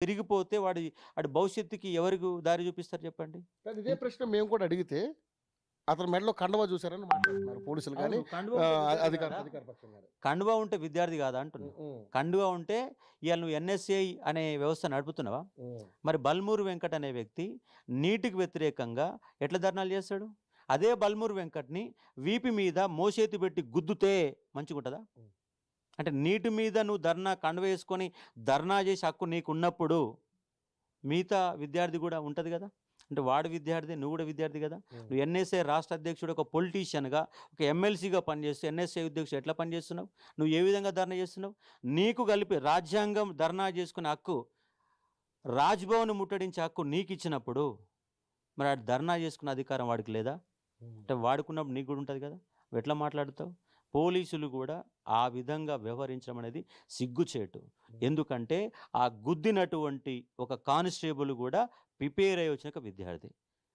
ఇరిగిపోతే వాడి భవిష్యత్తుకి ఎవరికి దారి చూపిస్తారు చెప్పండి? కానీ ఇదే ప్రశ్న మేము కూడా అడిగితే అతని మెడలో కండవా చూసారని మాట్లాడుతున్నారు పోలీసులు కానీ అధికార పక్షం కానీ. కండువా ఉంటే విద్యార్థి కాదా అంటున్నా. కండువా ఉంటే ఇవాళ నువ్వు ఎన్ఎస్ఏ అనే వ్యవస్థ నడుపుతున్నావా? మరి బల్మూరు వెంకట్ అనే వ్యక్తి నీటికి వ్యతిరేకంగా ఎట్లా ధర్నాలు చేస్తాడు? అదే బల్మూరు వెంకట్ని వీపి మీద మోసేతి పెట్టి గుద్దుతే మంచిగా ఉంటుందా? అంటే నీటి మీద నువ్వు కండువ వేసుకొని ధర్నా చేసే హక్కు నీకు ఉన్నప్పుడు మిగతా విద్యార్థి కూడా ఉంటుంది కదా. అంటే వాడు విద్యార్థి, నువ్వు కూడా విద్యార్థి కదా. నువ్వు ఎన్ఎస్ఏ రాష్ట్ర అధ్యక్షుడు, ఒక పొలిటీషియన్గా, ఒక ఎమ్మెల్సీగా పనిచేస్తూ ఎన్ఎస్ఏ అధ్యక్షుడు ఎట్లా పనిచేస్తున్నావు? నువ్వు ఏ విధంగా ధర్నా చేస్తున్నావు? నీకు కలిపి రాజ్యాంగం ధర్నా చేసుకునే హక్కు, రాజ్భవన్ ముట్టడించే హక్కు నీకు ఇచ్చినప్పుడు మరి వాడు ధర్నా చేసుకునే అధికారం వాడికి లేదా? అంటే వాడుకున్నప్పుడు నీకు కూడా ఉంటుంది కదా. ఎట్లా మాట్లాడుతావు? పోలీసులు కూడా ఆ విధంగా వ్యవహరించడం అనేది సిగ్గుచేటు. ఎందుకంటే ఆ గుద్దినటువంటి ఒక కానిస్టేబుల్ కూడా ప్రిపేర్ అయ్యి వచ్చిన విద్యార్థి,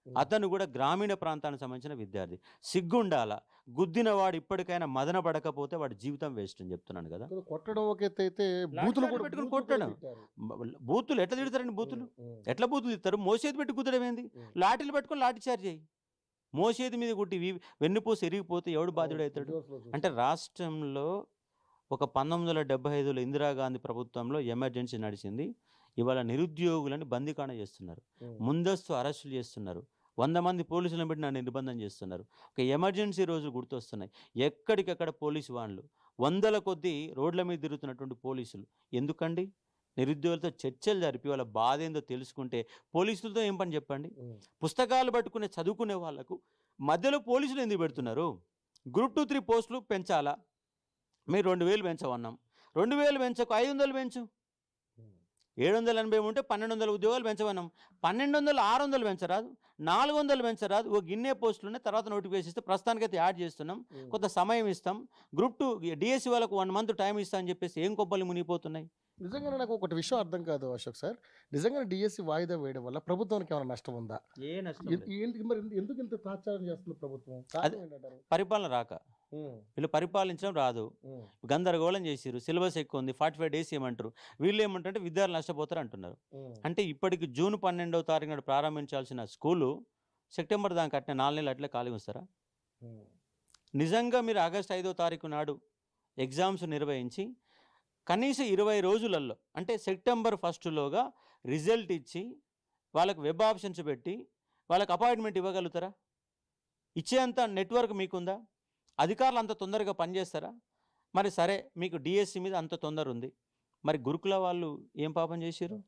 అతను కూడా గ్రామీణ ప్రాంతానికి సంబంధించిన విద్యార్థి. సిగ్గుండాల. గుద్దిన వాడు ఇప్పటికైనా మదన పడకపోతే వాడి జీవితం వేస్ట్ అని చెప్తున్నాను కదా. కొట్టడం అయితే బూతులు పెట్టుకుని కొట్టడం, బూతులు ఎట్లా తిడతారండి? బూతులు ఎట్లా బూతులు తిడతారు? మోసేది పెట్టి కుదడం ఏంది? లాఠీలు పట్టుకొని లాఠీ చార్జ్ చేయి. మోసేది మీద కుట్టి వెన్నుపూసి ఎరిగిపోతే ఎవడు బాధ్యుడవుతాడు? అంటే రాష్ట్రంలో ఒక 1975లో ఇందిరాగాంధీ ప్రభుత్వంలో ఎమర్జెన్సీ నడిచింది. ఇవాళ నిరుద్యోగులని బందీకాణ చేస్తున్నారు, ముందస్తు అరెస్టులు చేస్తున్నారు, 100 మంది పోలీసులను పెట్టి నన్ను నిర్బంధం చేస్తున్నారు. ఒక ఎమర్జెన్సీ రోజులు గుర్తొస్తున్నాయి. ఎక్కడికక్కడ పోలీసు వాళ్ళు, వందల కొద్దీ రోడ్ల మీద తిరుగుతున్నటువంటి పోలీసులు. ఎందుకండి? నిరుద్యోగులతో చర్చలు జరిపి వాళ్ళ బాధ ఏందో తెలుసుకుంటే పోలీసులతో ఏం పని చెప్పండి? పుస్తకాలు పట్టుకునే చదువుకునే వాళ్ళకు మధ్యలో పోలీసులు ఎందుకు పెడుతున్నారు? గ్రూప్ 2, 3 పోస్టులు పెంచాలా? మీరు 2000 పెంచవన్నాం. 2000 పెంచకు, 500 పెంచు. 780 ఉంటే 1200 ఉద్యోగాలు పెంచవన్నాం. 1200 600 పెంచరాదు, 400 పెంచరాదు. ఓ గిన్నె పోస్టులునే తర్వాత నోటిఫికేషన్ ఇస్తే ప్రస్తుతానికైతే యాడ్ చేస్తున్నాం, కొంత సమయం ఇస్తాం. గ్రూప్ 2 డిఎస్సి వాళ్ళకు 1 మంత్ టైం ఇస్తా అని చెప్పేసి ఏం కొబ్బలు మునిగిపోతున్నాయి. నిజంగానే నాకు ఒకటి విషయం అర్థం కాదు అశోక్ సార్. నిజంగానే డిఎస్సి వాయిదా వేయడం వల్ల ప్రభుత్వానికి ఏమైనా నష్టం ఉందా? మరి ఎందుకు ఇంత తాత్సారం చేస్తుంది ప్రభుత్వం? పరిపాలన రాక, వీళ్ళు పరిపాలించడం రాదు, గందరగోళం చేసిరు. సిలబస్ ఎక్కువ ఉంది, 45 days ఏమంటారు. వీళ్ళు ఏమంటారంటే విద్యార్థులు నష్టపోతారు అంటున్నారు. అంటే ఇప్పటికి జూన్ 12వ తారీఖు నాడు ప్రారంభించాల్సిన స్కూలు సెప్టెంబర్ దాకా కట్టిన 4 నెలలు అట్లే ఖాళీ వస్తారా? నిజంగా మీరు ఆగస్టు 5వ తారీఖు నాడు ఎగ్జామ్స్ నిర్వహించి కనీసం 20 రోజులలో, అంటే సెప్టెంబర్ 1లోగా రిజల్ట్ ఇచ్చి వాళ్ళకు వెబ్ ఆప్షన్స్ పెట్టి వాళ్ళకి అపాయింట్మెంట్ ఇవ్వగలుగుతారా? ఇచ్చేంత నెట్వర్క్ మీకుందా? అధికారులు అంత తొందరగా పనిచేస్తారా? మరి సరే, మీకు డిఎస్సి మీద అంత తొందర ఉంది, మరి గురుకుల వాళ్ళు ఏం పాపం చేశారు?